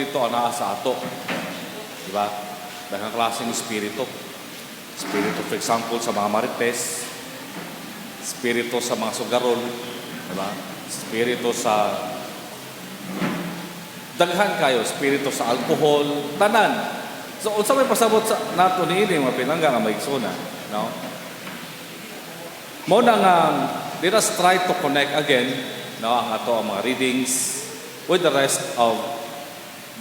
Espiritu ang naa sa ato. Diba? Daghang klaseng Espiritu. Espiritu, for example, sa mga Marites. Espiritu sa mga sugarol. Diba? Espiritu sa daghan kayo. Espiritu sa alcohol. Tanan. So, unsa may pasabot sa nato niini mga pinangga nga maigsuna, no? Mo na nga, let us try to connect again, no, ang ato ang mga readings with the rest of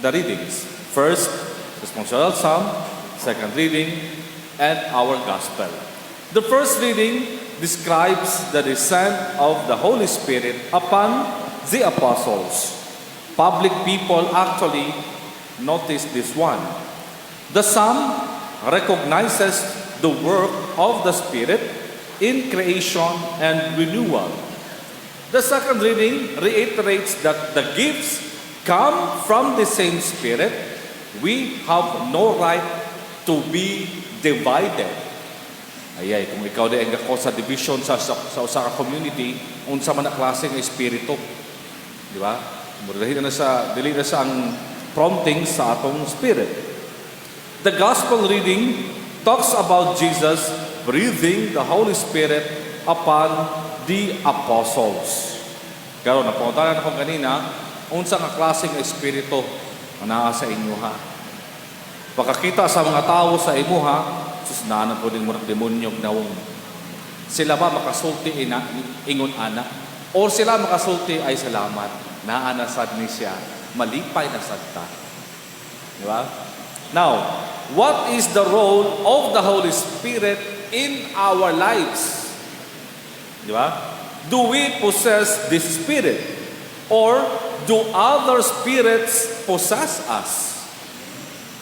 the readings. First, responsorial psalm, second reading, and our gospel. The first reading describes the descent of the Holy Spirit upon the apostles. Public people actually noticed this one. The psalm recognizes the work of the Spirit in creation and renewal. The second reading reiterates that the gifts come from the same Spirit. We have no right to be divided. Ayay, kung ikaw di ang gako sa division sa usa ka community, unsa man na klase ng espiritu. Di ba? Dili na sa ang prompting sa atong spirit. The gospel reading talks about Jesus breathing the Holy Spirit upon the apostles. Karon napuntahan ako kanina, unsa nga klaseng espiritu ang naa sa inyo ha? Pagkakita sa mga tao sa imo ha, susnaan po din murag demonyog nawong. Sila ba makasulti ingon ana? O sila makasulti ay salamat, naa na sad ni siya, malipay na sad ta. Di ba? Now, what is the role of the Holy Spirit in our lives? Di ba? Do we possess this Spirit? Or do other spirits possess us?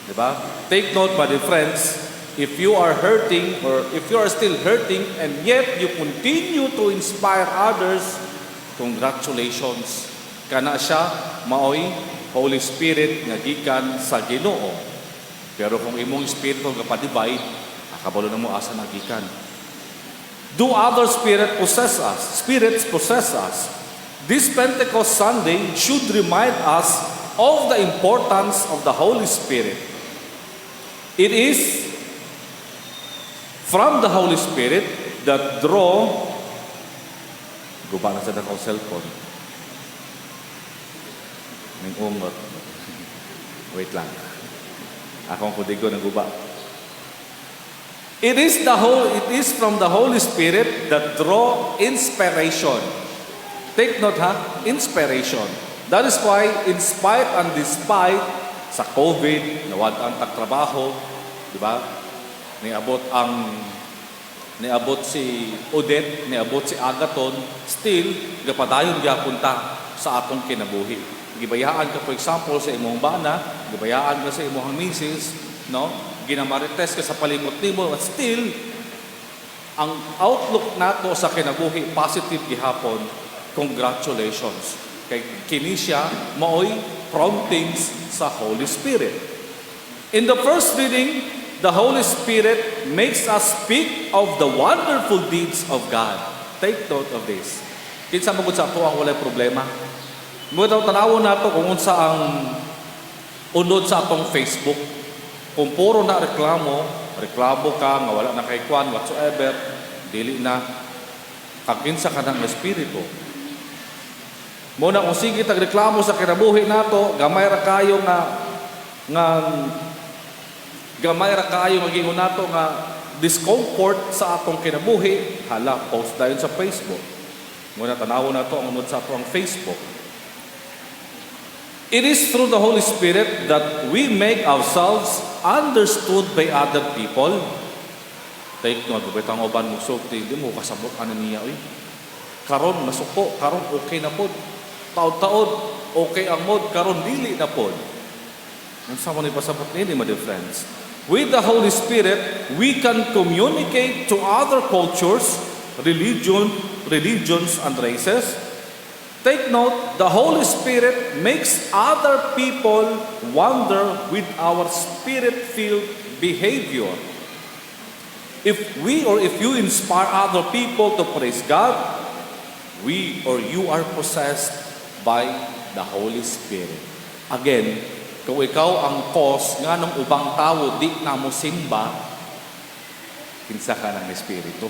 Di ba? Take note, my dear friends, if you are hurting or if you are still hurting and yet you continue to inspire others, congratulations. Kana siya, maoy, Holy Spirit nga gikan sa Ginoo. Pero kung imong espiritu nga padibay, akabalo na mo asa nagikan. Do other spirits possess us? This Pentecost Sunday should remind us of the importance of the Holy Spirit. It is from the Holy Spirit that guba na sa dakong cellphone. Ning ungot. Wait lang. Akong kudigo ng guba. It is from the Holy Spirit that draw inspiration. Take note ha, inspiration. That is why, in spite and despite sa COVID, nawad ang tagtrabaho, di ba? Niabot si Odette, niabot si Agaton, still, gapadayon punta sa atong kinabuhi. Gibayaan ka, for example, sa imong bana, gibayaan ka sa imong misis, no? Ginamarites ka sa palimot nimo, but still, ang outlook nato sa kinabuhi, positive gihapon, congratulations. Kay kini siya, maoy promptings sa Holy Spirit. In the first reading, the Holy Spirit makes us speak of the wonderful deeds of God. Take note of this. Kinsa magud sa ato ang walay problema? Mga tanawon nato kung unsa ang unod sa atong Facebook. Kung puro na reklamo ka, nga wala na kay kwan, whatsoever, dili na kakinsa ka ng espiritu. Muna kung sige tagreklamo sa kinabuhi nato, gamay ra kayo maging nato nga discomfort sa atong kinabuhi, hala, post dayon sa Facebook. Muna tanawon nato ang unod sa atong Facebook. It is through the Holy Spirit that we make ourselves understood by other people. Take note, bitang uban mo sulti, di mo kasabot ano niya, karon masuko, karon okay na pod. Taod-taod, okay ang mod, karon dili na pod. Unsa man ipasabot nini, my dear friends? With the Holy Spirit, we can communicate to other cultures, religions and races. Take note, the Holy Spirit makes other people wonder with our spirit-filled behavior. If you inspire other people to praise God, we or you are possessed by the Holy Spirit. Again, Kung ikaw ang cause nga nung ubang tao di na mo simba, kinsa ka ng Espiritu.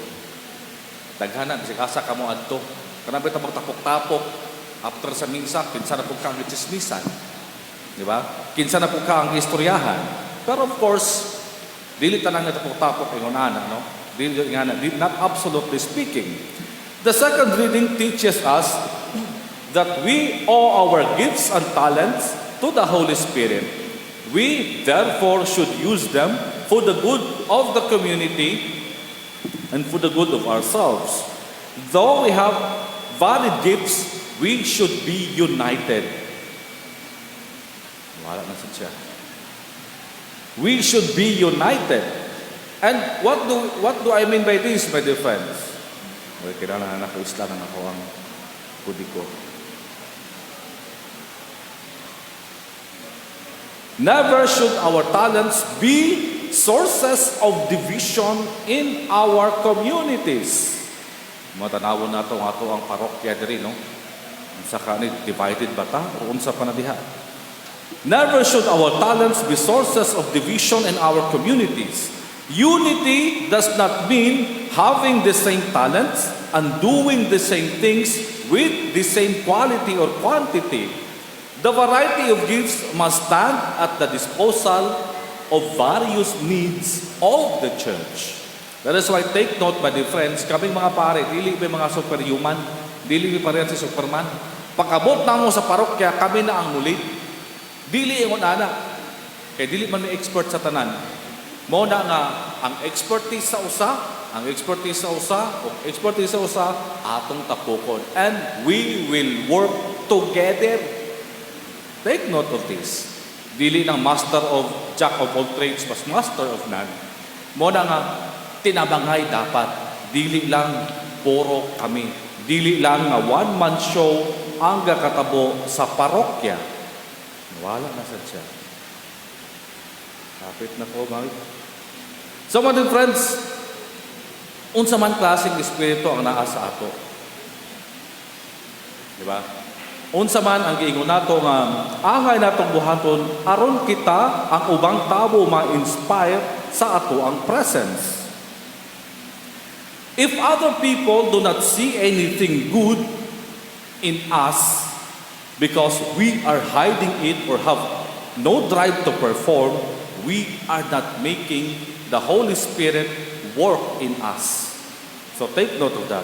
Daghanan, si kasa ka mo adto. Kanang bita magtapok-tapok, after sa misa, kinsa na po ka ang chismisan. Di ba? Kinsa na po ka ang istoryahan. Pero of course, dili tanang natapok-tapok ingon ana, no? Dili nga not absolutely speaking. The second reading teaches us that we owe our gifts and talents to the Holy Spirit. We therefore should use them for the good of the community and for the good of ourselves. Though we have valid gifts, we should be united. Wala na siya. We should be united. And what do I mean by this, my dear friends? Okay, kailangan na ako isla na ako ang kudi ko. Never should our talents be sources of division in our communities. Matanawon na ito ang parokya diri, no? Unsa ka ni divided ba ta? O unsa pa na diha? Never should our talents be sources of division in our communities. Unity does not mean having the same talents and doing the same things with the same quality or quantity. The variety of gifts must stand at the disposal of various needs of the church. That is why take note, my dear friends, kaming mga pare, dili may mga superhuman, dili may parehan si Superman. Pagkabot na mo sa parokya, kami na ang mulit. Dili ingon ana. Kay dili man may expert sa tanan. Mo na nga ang expertise sa usa, atong tapukon. And we will work together. Take note of this. Dili ng master of jack of all trades, mas master of none. Mo na nga tinabangay dapat. Dili lang puro kami. Dili lang nga one-man show ang gakatabo sa parokya. Wala na siya. Kapit na po, mga. So, my dear friends, unsa man klaseng espiritu ang naa sa ato. Di ba? Unsa man ang giingon nato nga angay natong buhaton aron kita ang ubang tawo ma-inspire sa ato ang presence. If other people do not see anything good in us because we are hiding it or have no drive to perform, we are not making the Holy Spirit work in us. So take note of that.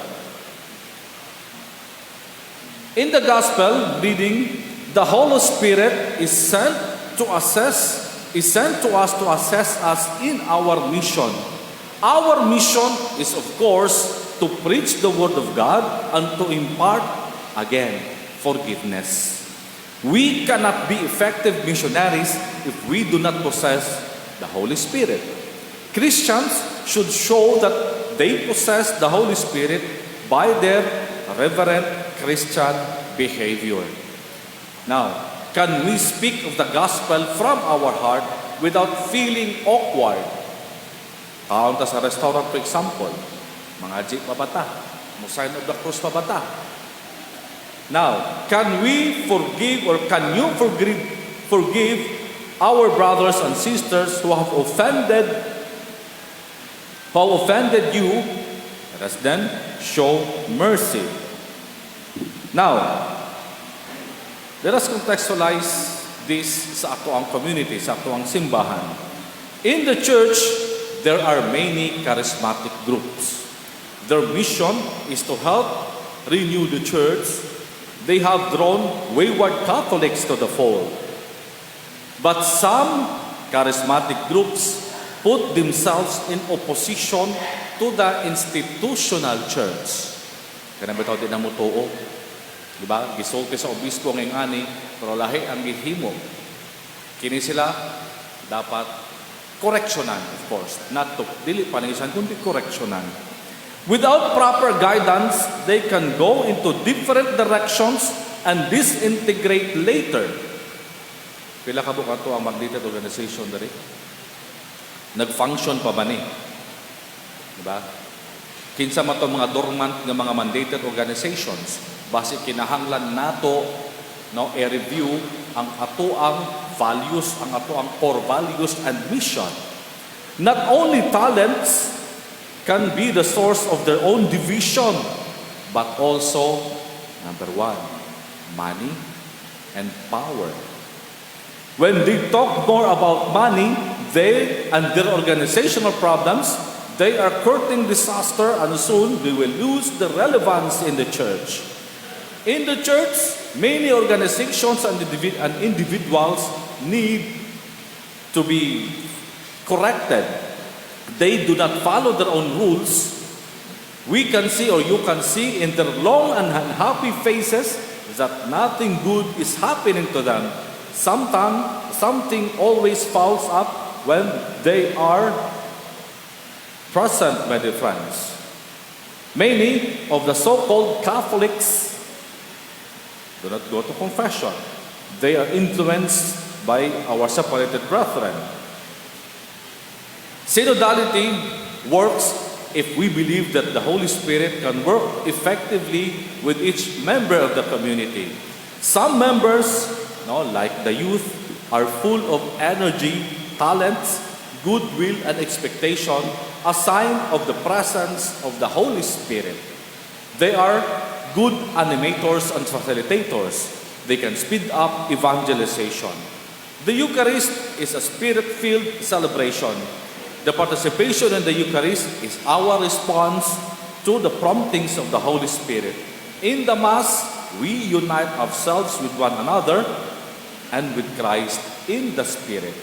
In the gospel reading, the Holy Spirit is sent to us to assess us in our mission. Our mission is, of course, to preach the Word of God and to impart, again, forgiveness. We cannot be effective missionaries if we do not possess the Holy Spirit. Christians should show that they possess the Holy Spirit by their reverent Christian behavior. Now, can we speak of the gospel from our heart without feeling awkward? Kaunta sa restaurant, for example, mga jeep pa bata, sign of the cross pa bata. Now, can we forgive or can you forgive our brothers and sisters who have offended you? Let us then show mercy. Now, let us contextualize this sa ato ang community, sa ato ang simbahan. In the church, there are many charismatic groups. Their mission is to help renew the church. They have drawn wayward Catholics to the fold. But some charismatic groups put themselves in opposition to the institutional church. Kaya bitaw din ang mutuo. Diba? Gisulti sa obispo ng ani, pero lahi ang gihimo. Kini sila dapat correctionan, of course. Not to, dili panigisan, kundi correctionan. Without proper guidance, they can go into different directions and disintegrate later. Pila ka buka to ang mandated organization dari? Nag-function pa ba ni? Diba? Kinsa man to mga dormant nga mga mandated organizations, base kinahanglan nato no i-review ang atoang values, ang atoang core values and mission. Not only talents can be the source of their own division, but also, number one, money and power. When they talk more about money, they and their organizational problems, they are courting disaster, and soon they will lose the relevance in the church. In the church, many organizations and individuals need to be corrected. They do not follow their own rules. We can see, or you can see in their long and unhappy faces, that nothing good is happening to them. Sometimes, something always falls up when they are present, my dear friends. Many of the so-called Catholics do not go to confession. They are influenced by our separated brethren. Synodality works if we believe that the Holy Spirit can work effectively with each member of the community. Some members, like the youth, are full of energy, talents, goodwill, and expectation, a sign of the presence of the Holy Spirit. They are good animators and facilitators. They can speed up evangelization. The Eucharist is a spirit-filled celebration. The participation in the Eucharist is our response to the promptings of the Holy Spirit. In the Mass, we unite ourselves with one another and with Christ in the Spirit.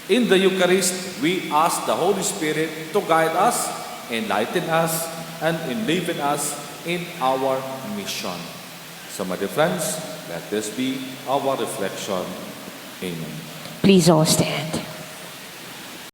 In the Eucharist, we ask the Holy Spirit to guide us, enlighten us, and enliven us in our mission. So, my dear friends, let this be our reflection. Amen. Please all stand.